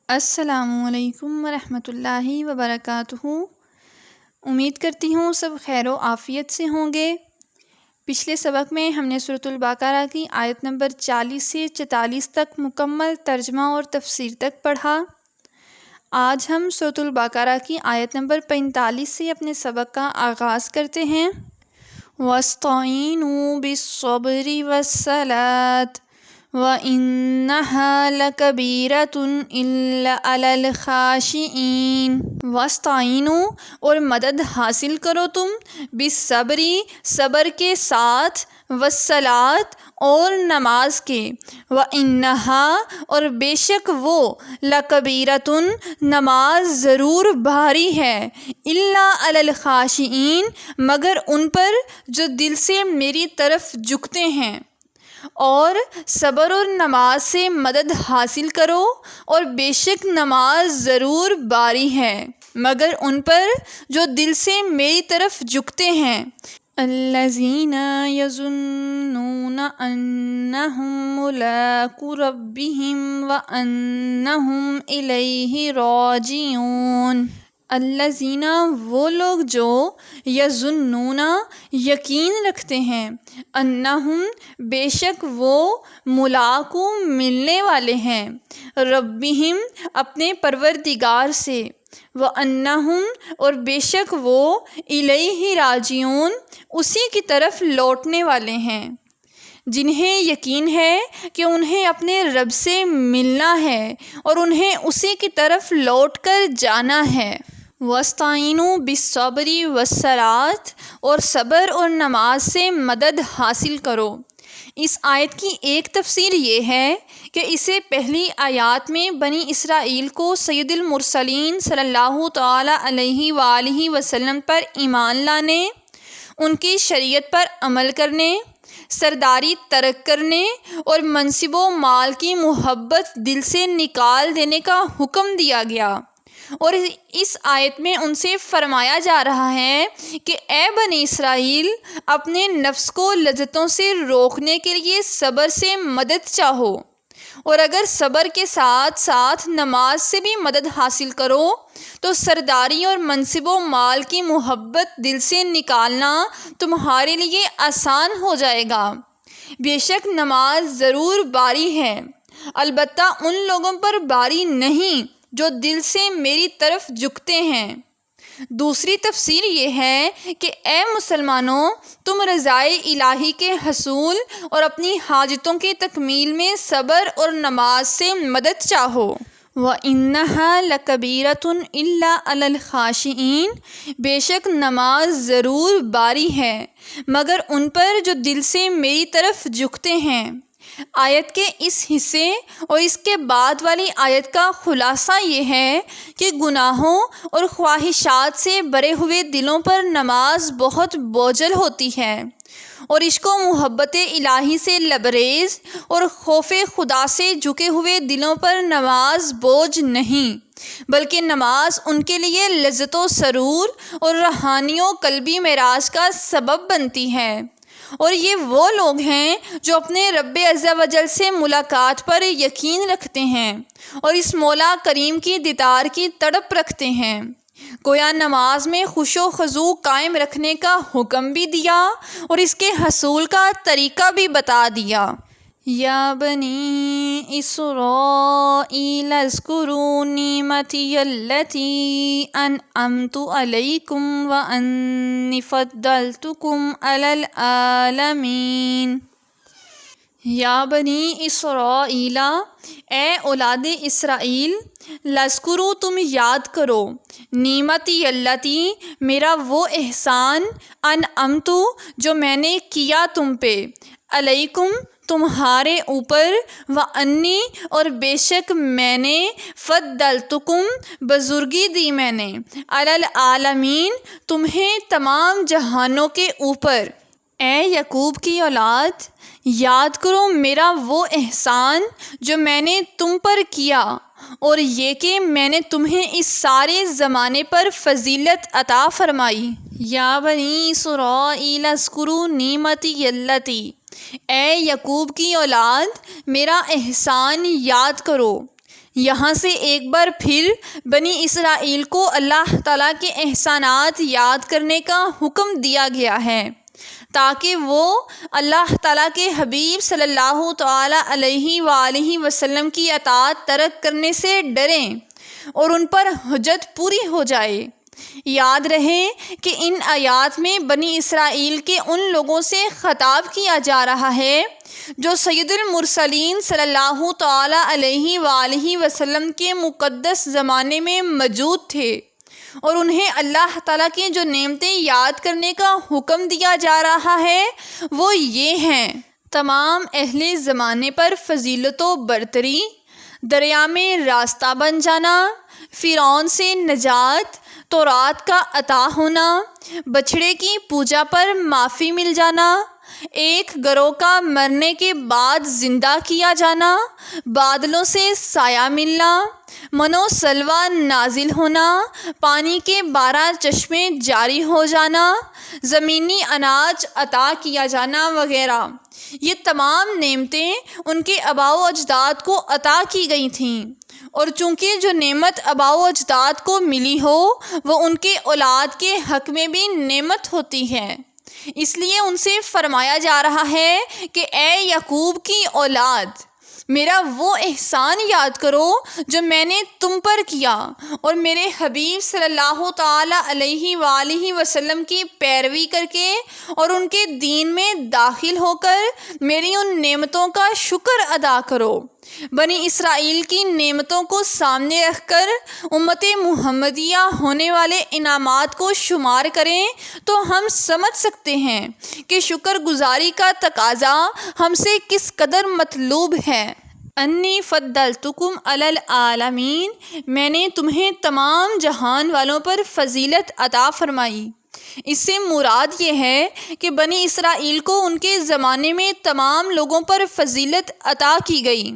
السلام علیکم ورحمۃ اللہ وبرکاتہ۔ امید کرتی ہوں سب خیر و عافیت سے ہوں گے۔ پچھلے سبق میں ہم نے سورۃ البقرہ کی آیت نمبر 40 سے 44 تک مکمل ترجمہ اور تفسیر تک پڑھا۔ آج ہم سورۃ البقرہ کی آیت نمبر 45 سے اپنے سبق کا آغاز کرتے ہیں۔ وَاسْتَعِینُوا بِالصَّبْرِ وَالصَّلَاةِ وَإِنَّهَا لَكَبِیرَةٌ إِلَّا عَلَى الْخَاشِعِینَ۔ وَاسْتَعِینُوا اور مدد حاصل کرو تم، بالصبر صبر کے ساتھ، والصلاة اور نماز کے، وَإِنَّهَا اور بے شک وہ، لَكَبِیرَةٌ نماز ضرور بھاری ہے، إِلَّا عَلَى الْخَاشِعِینَ مگر ان پر جو دل سے میری طرف جھکتے ہیں۔ اور صبر اور نماز سے مدد حاصل کرو، اور بے شک نماز ضرور باری ہے مگر ان پر جو دل سے میری طرف جھکتے ہیں۔ الذین یظنون انہم ملاقو ربہم وانہم الیہ راجعون۔ الذین وہ لوگ جو، یظنون یقین رکھتے ہیں، انہم بے شک وہ، ملاقو ملنے والے ہیں، ربہم اپنے پروردگار سے، وانہم اور بے شک وہ، الیہ راجعون اسی کی طرف لوٹنے والے ہیں۔ جنہیں یقین ہے کہ انہیں اپنے رب سے ملنا ہے اور انہیں اسی کی طرف لوٹ کر جانا ہے۔ وَاسْتَعِینُوا بِالصَّبْرِ وَالصَّلَاةِ اور صبر اور نماز سے مدد حاصل کرو۔ اس آیت کی ایک تفسیر یہ ہے کہ اسے پہلی آیات میں بنی اسرائیل کو سید المرسلین صلی اللہ تعالی علیہ وآلہ وسلم پر ایمان لانے، ان کی شریعت پر عمل کرنے، سرداری ترک کرنے اور منصب و مال کی محبت دل سے نکال دینے کا حکم دیا گیا، اور اس آیت میں ان سے فرمایا جا رہا ہے کہ اے بنی اسرائیل، اپنے نفس کو لذتوں سے روکنے کے لیے صبر سے مدد چاہو، اور اگر صبر کے ساتھ ساتھ نماز سے بھی مدد حاصل کرو تو سرداری اور منصب و مال کی محبت دل سے نکالنا تمہارے لیے آسان ہو جائے گا۔ بے شک نماز ضرور باری ہے، البتہ ان لوگوں پر باری نہیں جو دل سے میری طرف جھکتے ہیں۔ دوسری تفسیر یہ ہے کہ اے مسلمانوں، تم رضائے الہی کے حصول اور اپنی حاجتوں کی تکمیل میں صبر اور نماز سے مدد چاہو۔ وَإِنَّهَا لَكَبِیرَةٌ إِلَّا عَلَى الْخَاشِعِینَ بے شک نماز ضرور باری ہے مگر ان پر جو دل سے میری طرف جھکتے ہیں۔ آیت کے اس حصے اور اس کے بعد والی آیت کا خلاصہ یہ ہے کہ گناہوں اور خواہشات سے بھرے ہوئے دلوں پر نماز بہت بوجھل ہوتی ہے، اور عشق و محبت الہی سے لبریز اور خوف خدا سے جھکے ہوئے دلوں پر نماز بوجھ نہیں، بلکہ نماز ان کے لیے لذت و سرور اور روحانی و قلبی معراج کا سبب بنتی ہے۔ اور یہ وہ لوگ ہیں جو اپنے رب عز و جل سے ملاقات پر یقین رکھتے ہیں اور اس مولا کریم کی دیدار کی تڑپ رکھتے ہیں۔ گویا نماز میں خشوع و خضوع قائم رکھنے کا حکم بھی دیا اور اس کے حصول کا طریقہ بھی بتا دیا۔ یا بنی اسرائیل اذکروا نعمتی التی انعمت علیکم وانی فضلتکم علی العالمین۔ یا بنی اسرائیل، اے اولاد اسرائیل، لذکروا تم یاد کرو، نعمتی التی میرا وہ احسان، انعمت جو میں نے کیا تم پہ، علیکم تمہارے اوپر، وانی اور بے شک میں نے، فضلتکم بزرگی دی میں نے، علی العالمین تمہیں تمام جہانوں کے اوپر۔ اے یعقوب کی اولاد، یاد کرو میرا وہ احسان جو میں نے تم پر کیا، اور یہ کہ میں نے تمہیں اس سارے زمانے پر فضیلت عطا فرمائی۔ یا بنی اسرائیل اذکروا نعمتی التی، اے یعقوب کی اولاد میرا احسان یاد کرو، یہاں سے ایک بار پھر بنی اسرائیل کو اللہ تعالیٰ کے احسانات یاد کرنے کا حکم دیا گیا ہے تاکہ وہ اللہ تعالیٰ کے حبیب صلی اللہ تعالیٰ علیہ وآلہ وسلم کی اطاعت ترک کرنے سے ڈریں اور ان پر حجت پوری ہو جائے۔ یاد رہے کہ ان آیات میں بنی اسرائیل کے ان لوگوں سے خطاب کیا جا رہا ہے جو سید المرسلین صلی اللہ تعالیٰ علیہ وآلہ وسلم کے مقدس زمانے میں موجود تھے، اور انہیں اللہ تعالیٰ کی جو نعمتیں یاد کرنے کا حکم دیا جا رہا ہے وہ یہ ہیں: تمام اہل زمانے پر فضیلت و برتری، دریا میں راستہ بن جانا، فرعون سے نجات، تورات کا عطا ہونا، بچھڑے کی پوجا پر معافی مل جانا، ایک گروہ کا مرنے کے بعد زندہ کیا جانا، بادلوں سے سایہ ملنا، من و سلوہ نازل ہونا، پانی کے 12 چشمے جاری ہو جانا، زمینی اناج عطا کیا جانا وغیرہ۔ یہ تمام نعمتیں ان کے آباء و اجداد کو عطا کی گئی تھیں، اور چونکہ جو نعمت آباء و اجداد کو ملی ہو وہ ان کے اولاد کے حق میں بھی نعمت ہوتی ہے، اس لیے ان سے فرمایا جا رہا ہے کہ اے یعقوب کی اولاد، میرا وہ احسان یاد کرو جو میں نے تم پر کیا، اور میرے حبیب صلی اللہ تعالیٰ علیہ وآلہ وسلم کی پیروی کر کے اور ان کے دین میں داخل ہو کر میری ان نعمتوں کا شکر ادا کرو۔ بنی اسرائیل کی نعمتوں کو سامنے رکھ کر امت محمدیہ ہونے والے انعامات کو شمار کریں تو ہم سمجھ سکتے ہیں کہ شکر گزاری کا تقاضا ہم سے کس قدر مطلوب ہے۔ انی فضلتکم علی العالمین، میں نے تمہیں تمام جہان والوں پر فضیلت عطا فرمائی۔ اس سے مراد یہ ہے کہ بنی اسرائیل کو ان کے زمانے میں تمام لوگوں پر فضیلت عطا کی گئی،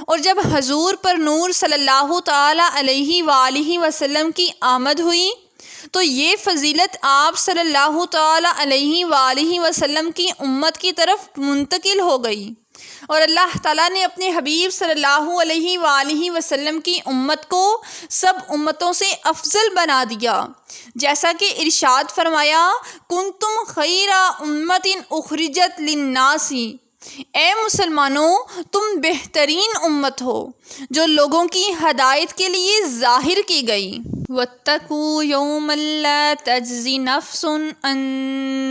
اور جب حضور پر نور صلی اللہ تعالیٰ علیہ وآلہ وسلم کی آمد ہوئی تو یہ فضیلت آپ صلی اللہ تعالیٰ علیہ وآلہ وسلم کی امت کی طرف منتقل ہو گئی، اور اللہ تعالیٰ نے اپنے حبیب صلی اللہ علیہ وآلہ وسلم کی امت کو سب امتوں سے افضل بنا دیا، جیسا کہ ارشاد فرمایا: کنتم خیر امت اخرجت للناس، اے مسلمانوں تم بہترین امت ہو جو لوگوں کی ہدایت کے لیے ظاہر کی گئی۔ واتقوا یوما لا تجزی نفس عن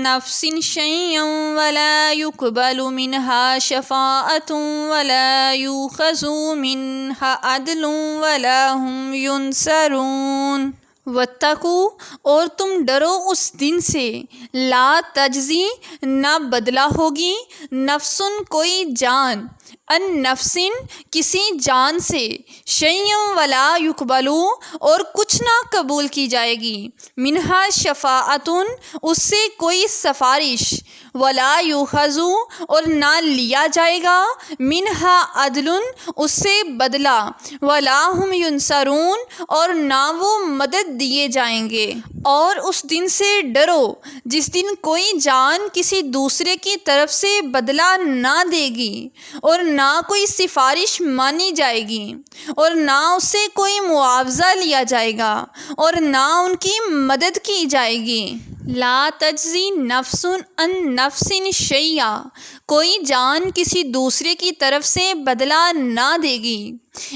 نفس شیئا ولا يقبل منها شفاعة ولا يؤخذ منها عدل ولا هم ينصرون۔ واتقوا، اور تم ڈرو اس دن سے، لا تجزی، نہ بدلہ ہوگی، نفسن کوئی جان، ان نفسن کسی جان سے، شیئا ولا یقبلو اور کچھ نہ قبول کی جائے گی، منہا شفاعتن اس سے کوئی سفارش، ولا یؤخذ اور نہ لیا جائے گا، منہا عدلن اس سے بدلہ، ولا ہم ینصرون اور نہ وہ مدد دیے جائیں گے۔ اور اس دن سے ڈرو جس دن کوئی جان کسی دوسرے کی طرف سے بدلہ نہ دے گی، اور نہ کوئی سفارش مانی جائے گی، اور نہ اس سے کوئی معاوضہ لیا جائے گا، اور نہ ان کی مدد کی جائے گی۔ لا تجزی نفس عن نفس شیئا، کوئی جان کسی دوسرے کی طرف سے بدلہ نہ دے گی،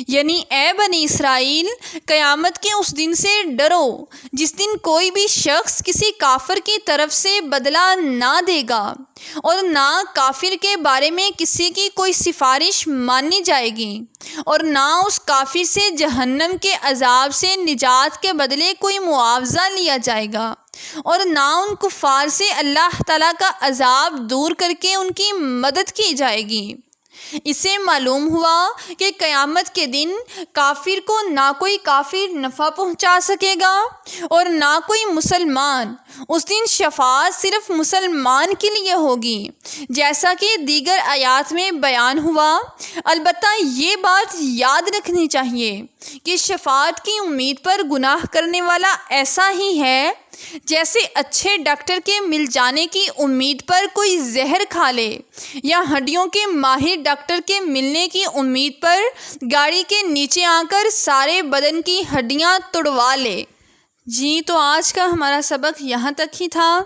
یعنی اے بنی اسرائیل، قیامت کے اس دن سے ڈرو جس دن کوئی بھی شخص کسی کافر کی طرف سے بدلہ نہ دے گا، اور نہ کافر کے بارے میں کسی کی کوئی سفارش مانی جائے گی، اور نہ اس کافر سے جہنم کے عذاب سے نجات کے بدلے کوئی معاوضہ لیا جائے گا، اور نہ ان کفار سے اللہ تعالیٰ کا عذاب دور کر کے ان کی مدد کی جائے گی۔ اس سے معلوم ہوا کہ قیامت کے دن کافر کو نہ کوئی کافر نفع پہنچا سکے گا اور نہ کوئی مسلمان۔ اس دن شفاعت صرف مسلمان کے لیے ہوگی، جیسا کہ دیگر آیات میں بیان ہوا۔ البتہ یہ بات یاد رکھنی چاہیے کہ شفاعت کی امید پر گناہ کرنے والا ایسا ہی ہے جیسے اچھے ڈاکٹر کے مل جانے کی امید پر کوئی زہر کھا لے، یا ہڈیوں کے ماہر ڈاکٹر کے ملنے کی امید پر گاڑی کے نیچے آ کر سارے بدن کی ہڈیاں توڑوا لے۔ جی تو آج کا ہمارا سبق یہاں تک ہی تھا۔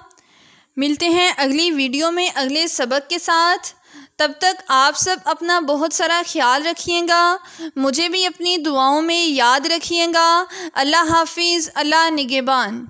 ملتے ہیں اگلی ویڈیو میں اگلے سبق کے ساتھ۔ تب تک آپ سب اپنا بہت سارا خیال رکھیے گا، مجھے بھی اپنی دعاؤں میں یاد رکھیے گا۔ اللہ حافظ، اللہ نگہبان۔